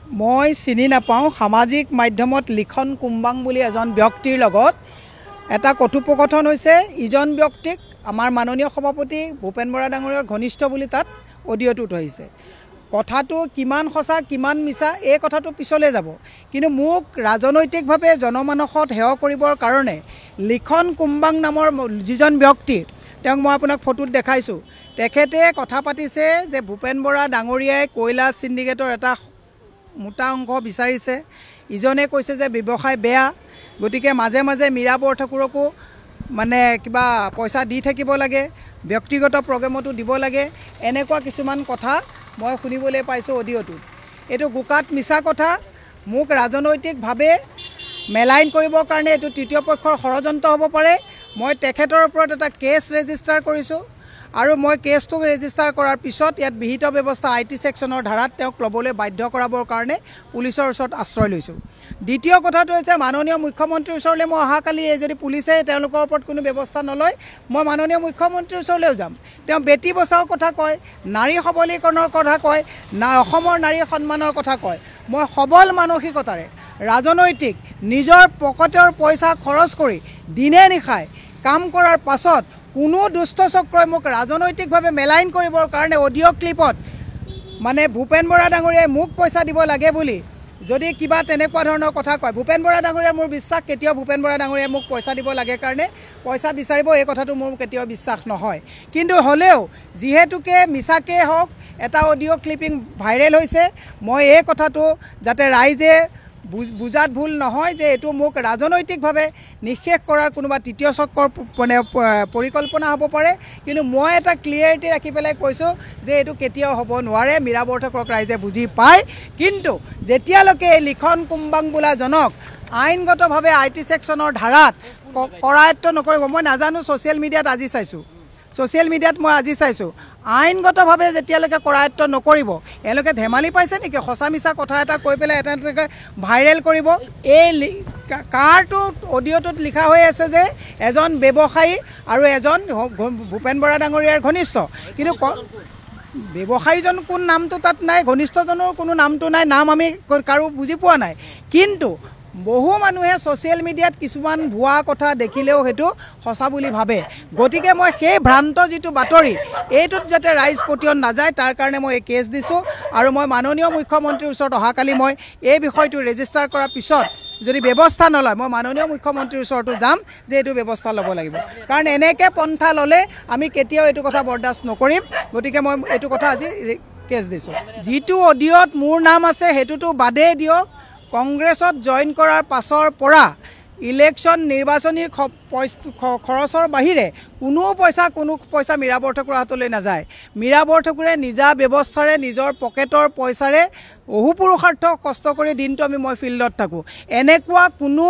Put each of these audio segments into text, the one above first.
মই চিনি নাপাওঁ সামাজিক মাধ্যমত লিখন কুম্বাং বুলি এজন ব্যক্তিৰ লগত এটা কথোপকথন হৈছে ইজন ব্যক্তিক আমাৰ মাননীয় সভাপতি ভূপেন বৰা ডাঙৰীয়াৰ ঘনিষ্ঠ বুলি তাত অডিঅ'টো উঠাইছে কথাটো কিমান সঁচা কিমান মিছা এই কথাটো পিছলৈ যাব কিন্তু মোক ৰাজনৈতিকভাৱে জনমানসত হেয় কৰিবৰ কাৰণে লিখন কুম্বাং নামৰ যিজন ব্যক্তি তেওঁক মই আপোনাক ফটোত দেখাইছোঁ তেখেতে কথা পাতিছে যে ভূপেন বৰা ডাঙৰীয়াই কয়লা সিন্ডিকেটৰ এটা মোটা অংশ বিচাৰিছে ইজনে কৈছে যে ব্যৱসায় বেয়া গতিকে মাজে মাজে মীৰা বৰঠাকুৰকো মানে কিবা পইচা দি থাকিব লাগে ব্যক্তিগত প্ৰগ্ৰামতো দিব লাগে এনেকুৱা কিছুমান কথা মই শুনিবলৈ পাইছোঁ অডিঅ'টোত এইটো গোকাত মিছা কথা মোক ৰাজনৈতিকভাৱে মেলাইন কৰিবৰ কাৰণে এইটো তৃতীয় পক্ষৰ ষড়যন্ত্ৰ হ'ব পাৰে মই তেখেতৰ ওপৰত এটা কেছ ৰেজিষ্টাৰ কৰিছোঁ আৰু মই কেছটো ৰেজিষ্টাৰ কৰাৰ পিছত ইয়াত বিহিত ব্যৱস্থা আইটি সেকশনৰ ধাৰাত তেওঁক ল'বলৈ বাধ্য কৰাবৰ কাৰণে পুলিচৰ ওচৰত আশ্ৰয় লৈছোঁ দ্বিতীয় কথাটো হৈছে মাননীয় মুখ্যমন্ত্ৰীৰ ওচৰলৈ মই অহাকালি যদি পুলিচে তেওঁলোকৰ ওপৰত কোনো ব্যৱস্থা নলয় মই মাননীয় মুখ্যমন্ত্ৰীৰ ওচৰলৈও যাম তেওঁ বেটি বচাও কথা কয় নাৰী সবলীকৰণৰ কথা কয় অসমৰ নাৰী সন্মানৰ কথা কয় মই সবল মানসিকতাৰে ৰাজনৈতিক নিজৰ পকেটৰ পইচা খৰচ কৰি দিনে নিশাই কাম কৰাৰ পাছত কোনো দুষ্ট চক্ৰই মোক ৰাজনৈতিকভাৱে মেলাইন কৰিবৰ কাৰণে অডিঅ' ক্লিপত মানে ভূপেন বৰা ডাঙৰীয়াই মোক পইচা দিব লাগে বুলি যদি কিবা তেনেকুৱা ধৰণৰ কথা কয় ভূপেন বৰা ডাঙৰীয়াৰ মোৰ বিশ্বাস কেতিয়াও ভূপেন বৰা ডাঙৰীয়াই মোক পইচা দিব লাগে কাৰণে পইচা বিচাৰিব এই কথাটো মোৰ কেতিয়াও বিশ্বাস নহয় কিন্তু হ'লেও যিহেতুকে মিছাকৈ হওক এটা অডিঅ' ক্লিপিং ভাইৰেল হৈছে মই এই কথাটো যাতে ৰাইজে বুজাত ভুল নহয় যে এইটো মোক ৰাজনৈতিকভাৱে নিষেধ কৰাৰ কোনোবা তৃতীয় চক্ৰৰ মানে পৰিকল্পনা হ'ব পাৰে কিন্তু মই এটা ক্লিয়াৰিটি ৰাখি পেলাই কৈছোঁ যে এইটো কেতিয়াও হ'ব নোৱাৰে মীৰা বৰঠাকুৰক ৰাইজে বুজি পায় কিন্তু যেতিয়ালৈকে এই লিখন কুম্বাং বোলাজনক আইনগতভাৱে আইটি সেকশনৰ ধাৰাত কৰায়ত্ব নকৰিব মই নাজানো ছ'চিয়েল মিডিয়াত আজি চাইছোঁ ছ'চিয়েল মিডিয়াত মই আজি চাইছোঁ আইনগতভাৱে যেতিয়ালৈকে কৰায়ত্ব নকৰিব এওঁলোকে ধেমালি পাইছে নেকি সঁচা মিছা কথা এটা কৈ পেলাই এটা ভাইৰেল কৰিব এই কাৰটো অডিঅ'টোত লিখা হৈ আছে যে এজন ব্যৱসায়ী আৰু এজন ভূপেন বৰা ডাঙৰীয়াৰ ঘনিষ্ঠ কিন্তু ব্যৱসায়ীজন কোন নামটো তাত নাই ঘনিষ্ঠজনৰ কোনো নামটো নাই নাম আমি কাৰো বুজি পোৱা নাই কিন্তু বহু মানুহে ছ'চিয়েল মিডিয়াত কিছুমান ভুৱা কথা দেখিলেও সেইটো সঁচা বুলি ভাবে গতিকে মই সেই ভ্ৰান্ত যিটো বাতৰি এইটোত যাতে ৰাইজ পতিয়ন নাযায় তাৰ কাৰণে মই এই কেছ দিছোঁ আৰু মই মাননীয় মুখ্যমন্ত্ৰীৰ ওচৰত অহাকালি মই এই বিষয়টো ৰেজিষ্টাৰ কৰাৰ পিছত যদি ব্যৱস্থা নলয় মই মাননীয় মুখ্যমন্ত্ৰীৰ ওচৰতো যাম যে এইটো ব্যৱস্থা ল'ব লাগিব কাৰণ এনেকৈ পন্থা ল'লে আমি কেতিয়াও এইটো কথা বৰদাস্ত নকৰিম গতিকে মই এইটো কথা আজি কেছ দিছোঁ যিটো অডিঅ'ত মোৰ নাম আছে সেইটোতো বাদেই দিয়ক কংগ্ৰেছত জইন কৰাৰ পাছৰ পৰা ইলেকশ্যন নিৰ্বাচনী খৰচৰ বাহিৰে কোনো পইচা মীৰা বৰঠাকুৰৰ হাতলৈ নাযায় মীৰা বৰঠাকুৰে নিজা ব্যৱস্থাৰে নিজৰ পকেটৰ পইচাৰে অহোপুৰুষাৰ্থ কষ্ট কৰি দিনটো মই ফিল্ডত থাকোঁ এনেকুৱা কোনো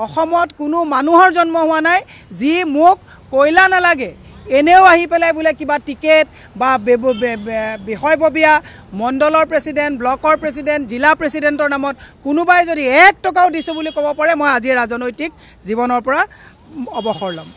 অসমত কোনো মানুহৰ জন্ম হোৱা নাই যি মোক কয়লা নালাগে এনেও আহি পেলাই বোলে কিবা টিকেট বা বিষয়ববীয়া মণ্ডলৰ প্ৰেছিডেণ্ট ব্লকৰ প্ৰেছিডেণ্ট জিলা প্ৰেছিডেণ্টৰ নামত কোনোবাই যদি 1 টকাও দিছোঁ বুলি ক'ব পাৰে মই আজি ৰাজনৈতিক জীৱনৰ পৰা অৱসৰ ল'ম